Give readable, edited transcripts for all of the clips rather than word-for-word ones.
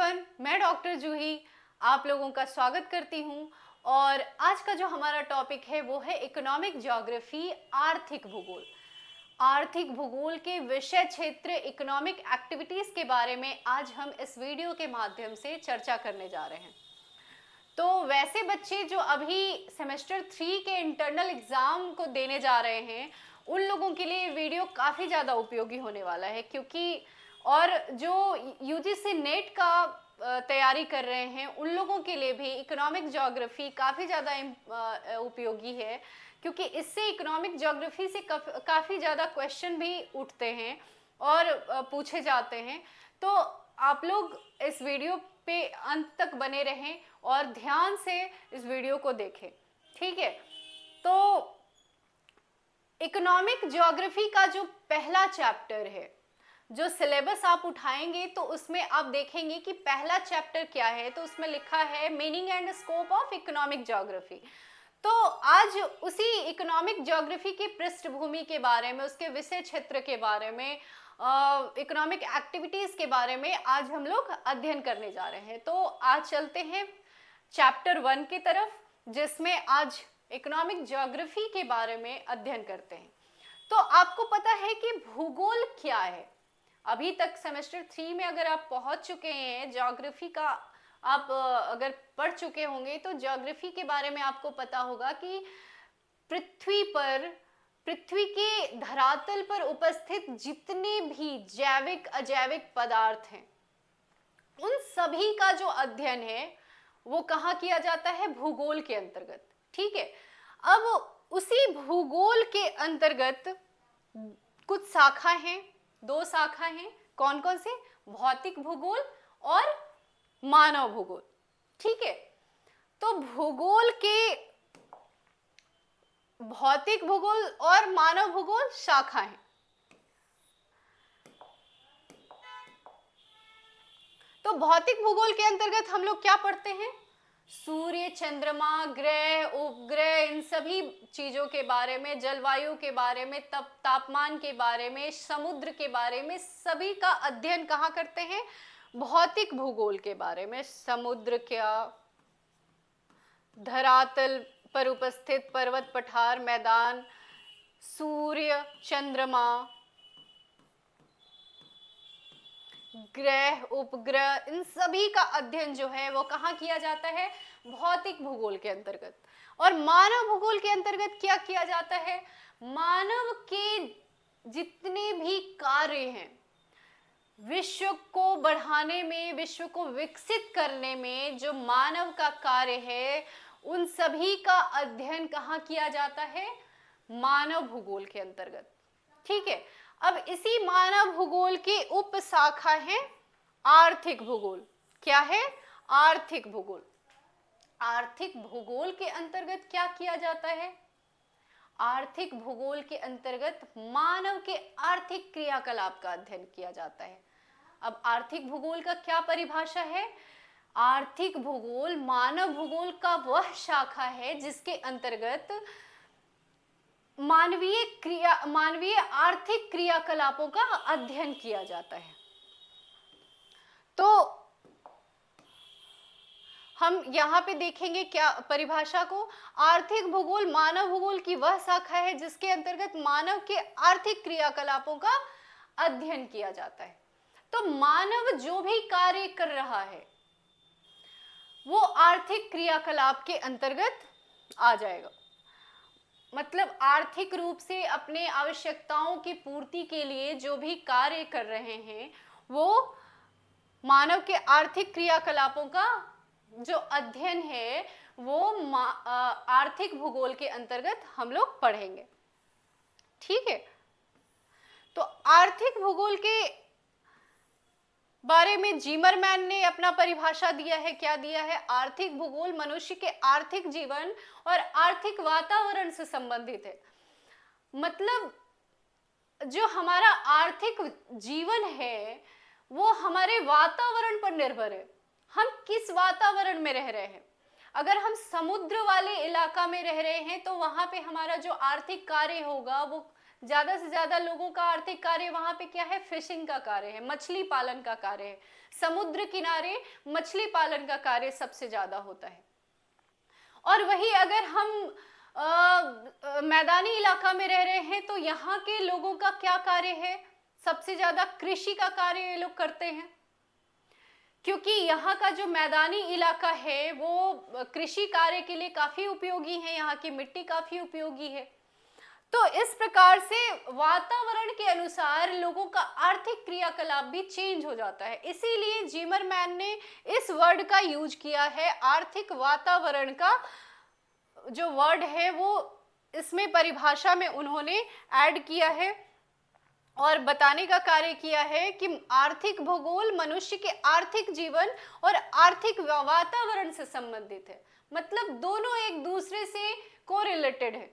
Everyone, मैं doctor जूही आप लोगों का स्वागत करती हूं। और आज का जो हमारा टॉपिक है वो है इकोनॉमिक ज्योग्राफी, आर्थिक भूगोल। आर्थिक भूगोल के विषय क्षेत्र इकोनॉमिक एक्टिविटीज के बारे में आज हम इस वीडियो के माध्यम से चर्चा करने जा रहे हैं। तो वैसे बच्चे जो अभी सेमेस्टर 3 के इंटरनल एग्जाम को देने जा रहे हैं, उन लोगों के लिए वीडियो काफ़ी ज़्यादा उपयोगी होने वाला है, क्योंकि और जो यूजीसी नेट का तैयारी कर रहे हैं उन लोगों के लिए भी इकोनॉमिक ज्योग्राफी काफ़ी ज़्यादा उपयोगी है, क्योंकि इससे इकोनॉमिक ज्योग्राफी से काफ़ी ज़्यादा क्वेश्चन भी उठते हैं और पूछे जाते हैं। तो आप लोग इस वीडियो पे अंत तक बने रहें और ध्यान से इस वीडियो को देखें, ठीक है। तो इकोनॉमिक ज्योग्राफी का जो पहला चैप्टर है, जो सिलेबस आप उठाएंगे तो उसमें आप देखेंगे कि पहला चैप्टर क्या है। तो उसमें लिखा है meaning and scope of economic geography. तो आज उसी इकोनॉमिक ज्योग्राफी की पृष्ठभूमि के बारे में, उसके विषय क्षेत्र के बारे में, इकोनॉमिक एक्टिविटीज के बारे में आज हम लोग अध्ययन करने जा रहे हैं। तो आज चलते हैं चैप्टर 1 की तरफ, जिसमें आज इकोनॉमिक ज्योग्राफी के बारे में अध्ययन करते हैं। तो आपको पता है कि भूगोल क्या है। अभी तक सेमेस्टर 3 में अगर आप पहुंच चुके हैं, ज्योग्राफी का आप अगर पढ़ चुके होंगे तो ज्योग्राफी के बारे में आपको पता होगा कि पृथ्वी के धरातल पर उपस्थित जितने भी जैविक अजैविक पदार्थ हैं, उन सभी का जो अध्ययन है वो कहाँ किया जाता है? भूगोल के अंतर्गत, ठीक है। अब उसी भूगोल के अंतर्गत कुछ शाखा हैं, 2 शाखा हैं। कौन कौन से? भौतिक भूगोल और मानव भूगोल, ठीक है। तो भूगोल के भौतिक भूगोल और मानव भूगोल शाखा है। तो भौतिक भूगोल के अंतर्गत हम लोग क्या पढ़ते हैं? सूर्य, चंद्रमा, ग्रह, उपग्रह, इन सभी चीजों के बारे में, जलवायु के बारे में, तापमान के बारे में, समुद्र के बारे में, सभी का अध्ययन कहाँ करते हैं? भौतिक भूगोल के बारे में। समुद्र क्या, धरातल पर उपस्थित पर्वत, पठार, मैदान, सूर्य, चंद्रमा, ग्रह, उपग्रह, इन सभी का अध्ययन जो है वो कहाँ किया जाता है? भौतिक भूगोल के अंतर्गत। और मानव भूगोल के अंतर्गत क्या किया जाता है? मानव के जितने भी कार्य हैं, विश्व को बढ़ाने में, विश्व को विकसित करने में जो मानव का कार्य है, उन सभी का अध्ययन कहाँ किया जाता है? मानव भूगोल के अंतर्गत, ठीक है। अब इसी मानव भूगोल की उप शाखा है आर्थिक भूगोल। क्या है? आर्थिक भूगोल। आर्थिक भूगोल के अंतर्गत क्या किया जाता है? आर्थिक भूगोल के अंतर्गत मानव के आर्थिक क्रियाकलाप का अध्ययन किया जाता है। अब आर्थिक भूगोल का क्या परिभाषा है? आर्थिक भूगोल मानव भूगोल का वह शाखा है जिसके अंतर्गत मानवीय आर्थिक क्रियाकलापों का अध्ययन किया जाता है। तो हम यहाँ पे देखेंगे क्या परिभाषा को। आर्थिक भूगोल मानव भूगोल की वह शाखा है जिसके अंतर्गत मानव के आर्थिक क्रियाकलापों का अध्ययन किया जाता है। तो मानव जो भी कार्य कर रहा है वो आर्थिक क्रियाकलाप के अंतर्गत आ जाएगा। मतलब आर्थिक रूप से अपने आवश्यकताओं की पूर्ति के लिए जो भी कार्य कर रहे हैं वो मानव के आर्थिक क्रियाकलापों का जो अध्ययन है वो आर्थिक भूगोल के अंतर्गत हम लोग पढ़ेंगे, ठीक है। तो आर्थिक भूगोल के बारे में जीमरमैन ने अपना परिभाषा दिया है। क्या दिया है? आर्थिक भूगोल मनुष्य के आर्थिक जीवन और आर्थिक वातावरण से संबंधित है। मतलब जो हमारा आर्थिक जीवन है वो हमारे वातावरण पर निर्भर है। हम किस वातावरण में रह रहे हैं। अगर हम समुद्र वाले इलाका में रह रहे हैं तो वहां पे हमारा जो आर्थिक कार्य होगा वो ज्यादा से ज्यादा लोगों का आर्थिक कार्य वहां पे क्या है, फिशिंग का कार्य है, मछली पालन का कार्य है। समुद्र किनारे मछली पालन का कार्य सबसे ज्यादा होता है। और वही अगर हम मैदानी इलाका में रह रहे हैं तो यहाँ के लोगों का क्या कार्य है, सबसे ज्यादा कृषि का कार्य ये लोग करते हैं, क्योंकि यहाँ का जो मैदानी इलाका है वो कृषि कार्य के लिए काफी उपयोगी है, यहाँ की मिट्टी काफी उपयोगी है। तो इस प्रकार से वातावरण के अनुसार लोगों का आर्थिक क्रियाकलाप भी चेंज हो जाता है। इसीलिए जिमरमैन ने इस वर्ड का यूज किया है, आर्थिक वातावरण का जो वर्ड है वो इसमें परिभाषा में उन्होंने ऐड किया है और बताने का कार्य किया है कि आर्थिक भूगोल मनुष्य के आर्थिक जीवन और आर्थिक वातावरण से संबंधित है। मतलब दोनों एक दूसरे से कोरिलेटेड है,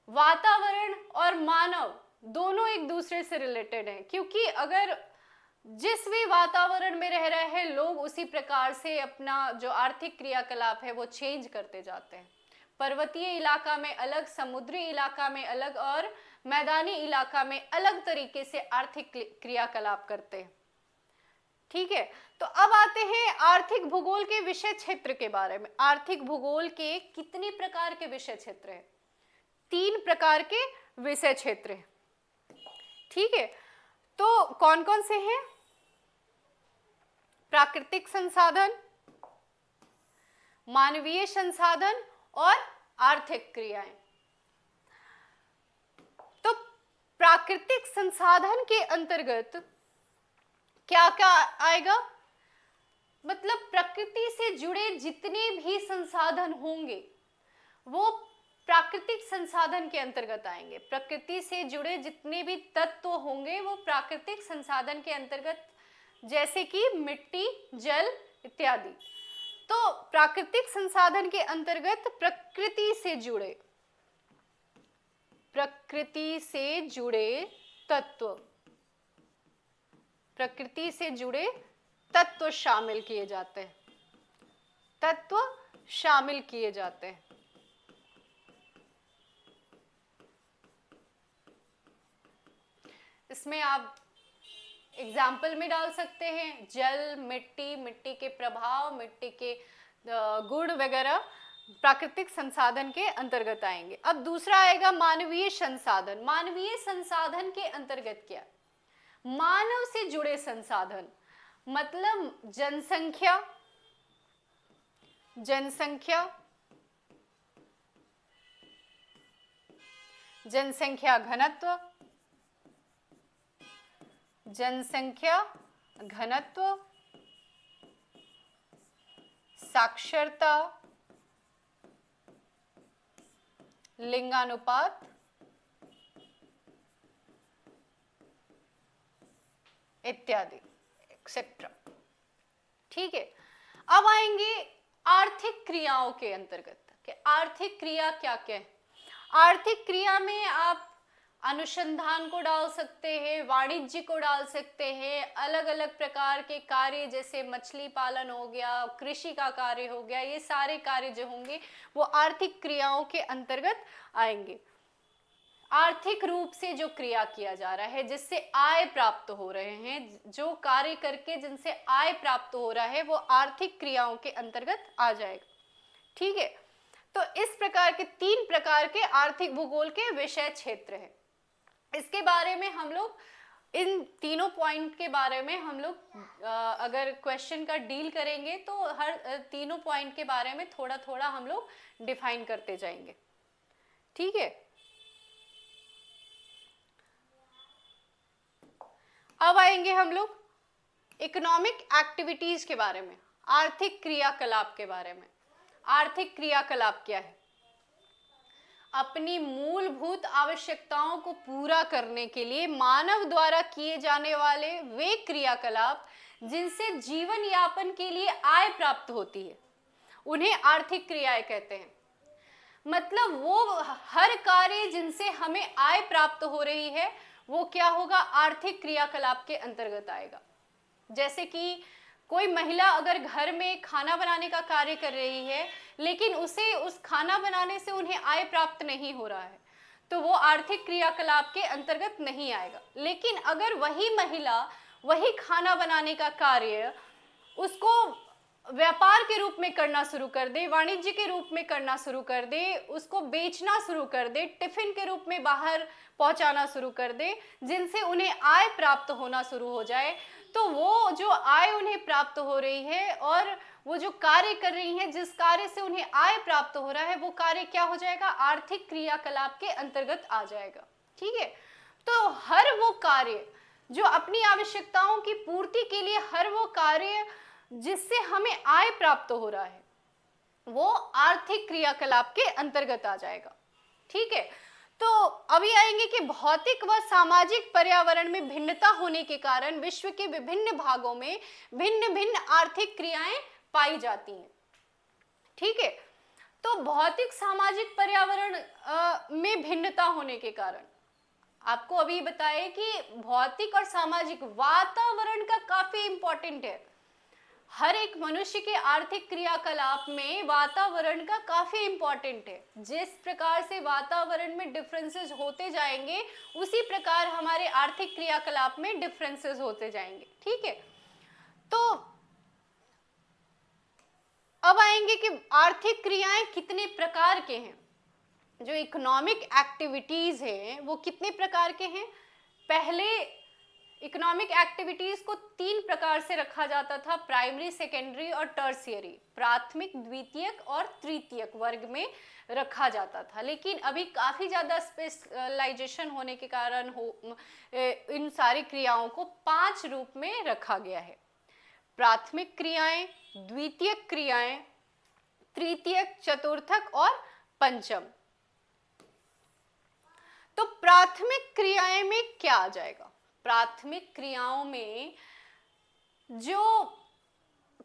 वातावरण और मानव दोनों एक दूसरे से रिलेटेड हैं, क्योंकि अगर जिस भी वातावरण में रह रहे हैं लोग उसी प्रकार से अपना जो आर्थिक क्रियाकलाप है वो चेंज करते जाते हैं। पर्वतीय इलाका में अलग, समुद्री इलाका में अलग और मैदानी इलाका में अलग तरीके से आर्थिक क्रियाकलाप करते हैं। ठीक है, तो अब आते हैं आर्थिक भूगोल के विषय क्षेत्र के बारे में। आर्थिक भूगोल के कितने प्रकार के विषय क्षेत्र हैं? 3 प्रकार के विषय क्षेत्र हैं। ठीक है, तो कौन कौन से हैं? प्राकृतिक संसाधन, मानवीय संसाधन और आर्थिक क्रियाएं। तो प्राकृतिक संसाधन के अंतर्गत क्या क्या आएगा? मतलब प्रकृति से जुड़े जितने भी संसाधन होंगे वो प्राकृतिक संसाधन के अंतर्गत आएंगे। प्रकृति से जुड़े जितने भी तत्व होंगे वो प्राकृतिक संसाधन के अंतर्गत, जैसे कि मिट्टी, जल इत्यादि। तो प्राकृतिक संसाधन के अंतर्गत प्रकृति से जुड़े तत्व, प्रकृति से जुड़े तत्व शामिल किए जाते हैं, तत्व शामिल किए जाते हैं। इसमें आप एग्जाम्पल में डाल सकते हैं जल, मिट्टी, मिट्टी के प्रभाव, मिट्टी के गुण वगैरह प्राकृतिक संसाधन के अंतर्गत आएंगे। अब दूसरा आएगा मानवीय संसाधन। मानवीय संसाधन के अंतर्गत क्या? मानव से जुड़े संसाधन, मतलब जनसंख्या, जनसंख्या घनत्व, साक्षरता, लिंगानुपात, इत्यादि एक्सेट्रा। ठीक है, अब आएंगे आर्थिक क्रियाओं के अंतर्गत कि आर्थिक क्रिया क्या क्या है। आर्थिक क्रिया में आप अनुसंधान को डाल सकते हैं, वाणिज्य को डाल सकते हैं, अलग अलग प्रकार के कार्य जैसे मछली पालन हो गया, कृषि का कार्य हो गया, ये सारे कार्य जो होंगे वो आर्थिक क्रियाओं के अंतर्गत आएंगे। आर्थिक रूप से जो क्रिया किया जा रहा है, जिससे आय प्राप्त हो रहे हैं, जो कार्य करके जिनसे आय प्राप्त हो रहा है वो आर्थिक क्रियाओं के अंतर्गत आ जाएगा। ठीक है, तो इस प्रकार के 3 प्रकार के आर्थिक भूगोल के विषय क्षेत्र हैं। इसके बारे में हम लोग इन तीनों पॉइंट के बारे में हम लोग अगर क्वेश्चन का डील करेंगे तो हर तीनों पॉइंट के बारे में थोड़ा थोड़ा हम लोग डिफाइन करते जाएंगे। ठीक है, अब आएंगे हम लोग इकोनॉमिक एक्टिविटीज के बारे में, आर्थिक क्रियाकलाप के बारे में। आर्थिक क्रियाकलाप क्या है? अपनी मूलभूत आवश्यकताओं को पूरा करने के लिए मानव द्वारा किए जाने वाले वे क्रियाकलाप जिनसे जीवन यापन के लिए आय प्राप्त होती है, उन्हें आर्थिक क्रियाएं कहते हैं। मतलब वो हर कार्य जिनसे हमें आय प्राप्त हो रही है वो क्या होगा? आर्थिक क्रियाकलाप के अंतर्गत आएगा। जैसे कि कोई महिला अगर घर में खाना बनाने का कार्य कर रही है लेकिन उसे उस खाना बनाने से उन्हें आय प्राप्त नहीं हो रहा है, तो वो आर्थिक क्रियाकलाप के अंतर्गत नहीं आएगा। लेकिन अगर वही महिला वही खाना बनाने का कार्य उसको व्यापार के रूप में करना शुरू कर दे, वाणिज्य के रूप में करना शुरू कर दे, उसको बेचना शुरू कर दे, टिफिन के रूप में बाहर पहुंचाना शुरू कर दे, जिनसे उन्हें आय प्राप्त होना शुरू हो जाए, तो वो जो आय उन्हें प्राप्त हो रही है और वो जो कार्य कर रही हैं, जिस कार्य से उन्हें आय प्राप्त हो रहा है, वो कार्य क्या हो जाएगा? आर्थिक क्रियाकलाप के अंतर्गत आ जाएगा। ठीक है, तो हर वो कार्य जो अपनी आवश्यकताओं की पूर्ति के लिए, हर वो कार्य जिससे हमें आय प्राप्त हो रहा है, वो आर्थिक क्रियाकलाप के अंतर्गत आ जाएगा। ठीक है, तो अभी आएंगे कि भौतिक व सामाजिक पर्यावरण में भिन्नता होने के कारण विश्व के विभिन्न भागों में भिन्न भिन्न आर्थिक क्रियाएं पाई जाती हैं। ठीक है, तो भौतिक सामाजिक पर्यावरण में भिन्नता होने के कारण आपको अभी बताए कि भौतिक और सामाजिक वातावरण का काफी इंपॉर्टेंट है। हर एक मनुष्य के आर्थिक क्रियाकलाप में वातावरण का काफी इंपॉर्टेंट है। जिस प्रकार से वातावरण में डिफरेंसेस होते जाएंगे, उसी प्रकार हमारे आर्थिक क्रियाकलाप में डिफरेंसेस होते जाएंगे। ठीक है, तो अब आएंगे कि आर्थिक क्रियाएं कितने प्रकार के हैं। जो इकोनॉमिक एक्टिविटीज हैं वो कितने प्रकार के हैं? पहले इकोनॉमिक एक्टिविटीज को 3 प्रकार से रखा जाता था, प्राइमरी, सेकेंडरी और टर्शियरी, प्राथमिक, द्वितीयक और तृतीयक वर्ग में रखा जाता था। लेकिन अभी काफी ज्यादा स्पेशलाइजेशन होने के कारण इन सारी क्रियाओं को 5 रूप में रखा गया है। प्राथमिक क्रियाएं, द्वितीयक क्रियाएं, तृतीयक, चतुर्थक और पंचम। तो प्राथमिक क्रियाएं में क्या आ जाएगा? प्राथमिक क्रियाओं में जो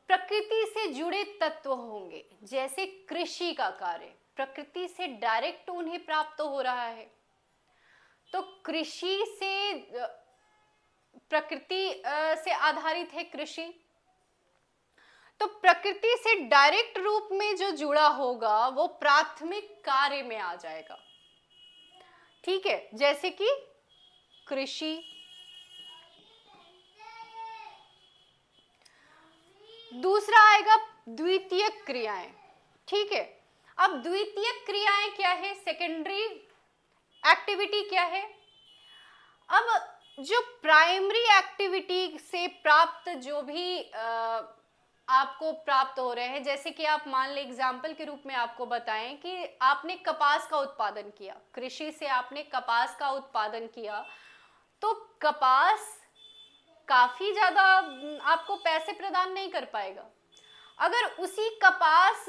प्रकृति से जुड़े तत्व होंगे, जैसे कृषि का कार्य प्रकृति से डायरेक्ट उन्हें प्राप्त हो रहा है, तो कृषि से प्रकृति से आधारित है कृषि, तो प्रकृति से डायरेक्ट रूप में जो जुड़ा होगा वो प्राथमिक कार्य में आ जाएगा। ठीक है, जैसे कि कृषि। दूसरा आएगा द्वितीयक क्रियाएं। ठीक है, अब द्वितीयक क्रियाएं क्या है? सेकेंडरी एक्टिविटी क्या है? अब जो प्राइमरी एक्टिविटी से प्राप्त जो भी आपको प्राप्त हो रहे हैं, जैसे कि आप मान लें एग्जाम्पल के रूप में आपको बताएं कि आपने कपास का उत्पादन किया, कृषि से आपने कपास का उत्पादन किया, तो कपास काफी ज्यादा आपको पैसे प्रदान नहीं कर पाएगा। अगर उसी कपास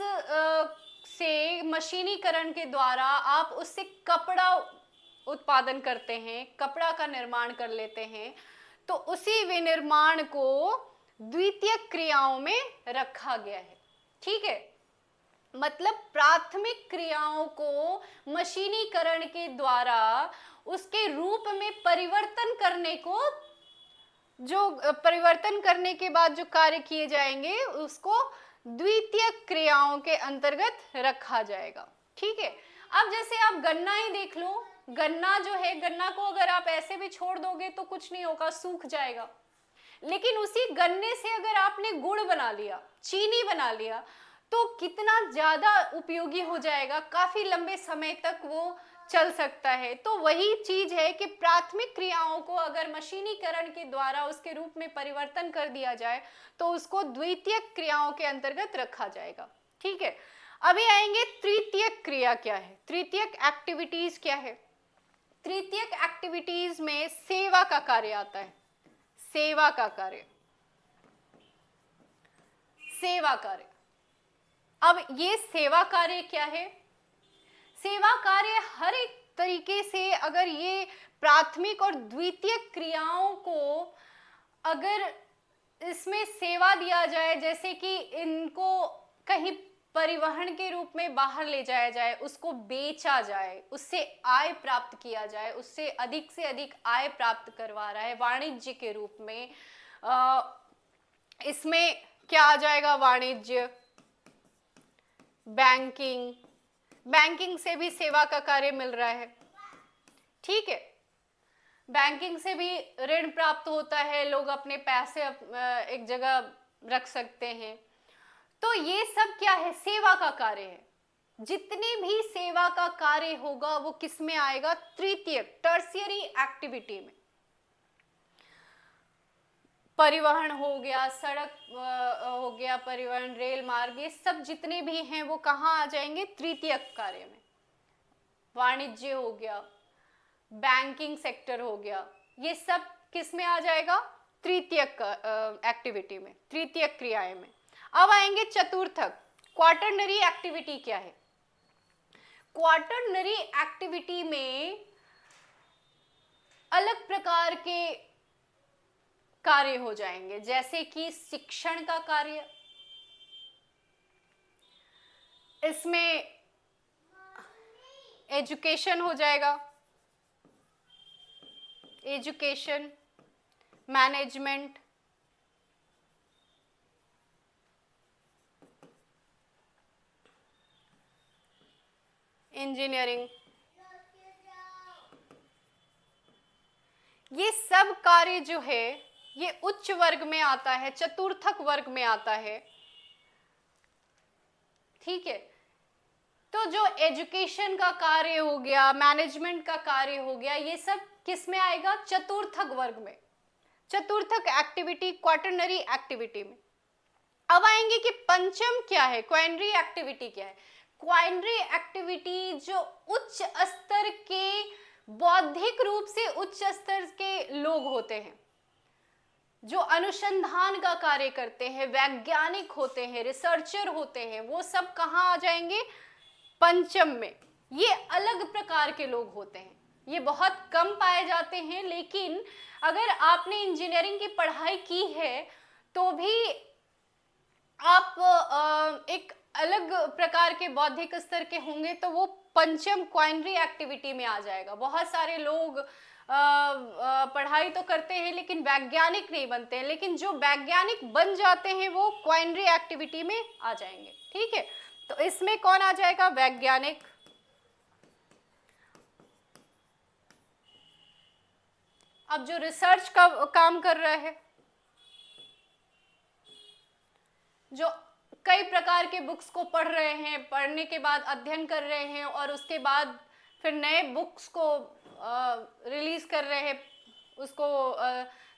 से मशीनीकरण के द्वारा आप उससे कपड़ा उत्पादन करते हैं, कपड़ा का निर्माण कर लेते हैं, तो उसी विनिर्माण को द्वितीयक क्रियाओं में रखा गया है। ठीक है, मतलब प्राथमिक क्रियाओं को मशीनीकरण के द्वारा उसके रूप में परिवर्तन करने को, जो परिवर्तन करने के बाद जो कार्य किए जाएंगे उसको द्वितीयक क्रियाओं के अंतर्गत रखा जाएगा। ठीक है, अब जैसे आप गन्ना ही देख लो, गन्ना जो है, गन्ना को अगर आप ऐसे भी छोड़ दोगे तो कुछ नहीं होगा, सूख जाएगा। लेकिन उसी गन्ने से अगर आपने गुड़ बना लिया, चीनी बना लिया, तो कितना ज्यादा उपयोगी हो जाएगा, काफी लंबे समय तक वो चल सकता है। तो वही चीज है कि प्राथमिक क्रियाओं को अगर मशीनीकरण के द्वारा उसके रूप में परिवर्तन कर दिया जाए तो उसको द्वितीयक क्रियाओं के अंतर्गत रखा जाएगा। ठीक है, अभी आएंगे तृतीयक क्रिया क्या है, तृतीयक एक्टिविटीज क्या है। तृतीयक एक्टिविटीज में सेवा का कार्य आता है, सेवा का कार्य, सेवा कार्य। अब ये सेवा कार्य क्या है? सेवा कार्य हर एक तरीके से, अगर ये प्राथमिक और द्वितीयक क्रियाओं को अगर इसमें सेवा दिया जाए, जैसे कि इनको कहीं परिवहन के रूप में बाहर ले जाया जाए, उसको बेचा जाए, उससे आय प्राप्त किया जाए, उससे अधिक से अधिक आय प्राप्त करवा रहा है वाणिज्य के रूप में, इसमें क्या आ जाएगा? वाणिज्य, बैंकिंग, बैंकिंग से भी सेवा का कार्य मिल रहा है। ठीक है। बैंकिंग से भी ऋण प्राप्त होता है, लोग अपने पैसे एक जगह रख सकते हैं। तो ये सब क्या है, सेवा का कार्य है। जितने भी सेवा का कार्य होगा वो किस में आएगा, तृतीयक, टर्शियरी एक्टिविटी में। परिवहन हो गया, सड़क हो गया, परिवहन, रेल मार्ग, ये सब जितने भी हैं वो कहाँ आ जाएंगे, तृतीयक कार्य में। वाणिज्य हो गया, बैंकिंग सेक्टर हो गया, ये सब किस में आ जाएगा, तृतीयक एक्टिविटी में, तृतीयक क्रियाएं में। अब आएंगे चतुर्थक, क्वार्टरनरी एक्टिविटी क्या है। क्वार्टरनरी एक्टिविटी में अलग प्रकार के कार्य हो जाएंगे, जैसे कि शिक्षण का कार्य, इसमें एजुकेशन हो जाएगा, एजुकेशन, मैनेजमेंट, इंजीनियरिंग, ये सब कार्य जो है ये उच्च वर्ग में आता है, चतुर्थक वर्ग में आता है। ठीक है, तो जो एजुकेशन का कार्य हो गया, मैनेजमेंट का कार्य हो गया, ये सब किस में आएगा, चतुर्थक वर्ग में, चतुर्थक एक्टिविटी, क्वार्टरनरी एक्टिविटी में। अब आएंगे कि पंचम क्या है, क्वाइनरी एक्टिविटी क्या है। क्वाइनरी एक्टिविटी जो उच्च स्तर के, बौद्धिक रूप से उच्च स्तर के लोग होते हैं, जो अनुसंधान का कार्य करते हैं, वैज्ञानिक होते हैं, रिसर्चर होते हैं, वो सब कहाँ आ जाएंगे, पंचम में। ये अलग प्रकार के लोग होते हैं, ये बहुत कम पाए जाते हैं, लेकिन अगर आपने इंजीनियरिंग की पढ़ाई की है तो भी आप एक अलग प्रकार के बौद्धिक स्तर के होंगे, तो वो पंचम क्वाइनरी एक्टिविटी में आ जाएगा। बहुत सारे लोग पढ़ाई तो करते हैं लेकिन वैज्ञानिक नहीं बनते हैं, लेकिन जो वैज्ञानिक बन जाते हैं वो क्वाइनरी एक्टिविटी में आ जाएंगे। ठीक है, तो इसमें कौन आ जाएगा, वैज्ञानिक। अब जो रिसर्च का काम कर रहा है, जो कई प्रकार के बुक्स को पढ़ रहे हैं, पढ़ने के बाद अध्ययन कर रहे हैं और उसके बाद फिर नए बुक्स को रिलीज कर रहे हैं, उसको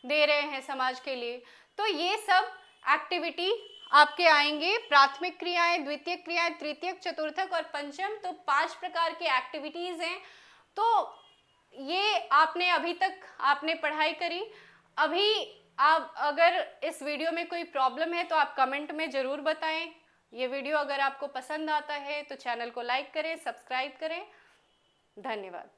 दे रहे हैं समाज के लिए, तो ये सब एक्टिविटी आपके आएंगे। प्राथमिक क्रियाएं, द्वितीयक क्रियाएं, तृतीयक, चतुर्थक और पंचम, तो 5 प्रकार की एक्टिविटीज हैं। तो ये आपने अभी तक आपने पढ़ाई करी। अभी आप अगर इस वीडियो में कोई प्रॉब्लम है तो आप कमेंट में ज़रूर बताएं। ये वीडियो अगर आपको पसंद आता है तो चैनल को लाइक करें, सब्सक्राइब करें। धन्यवाद।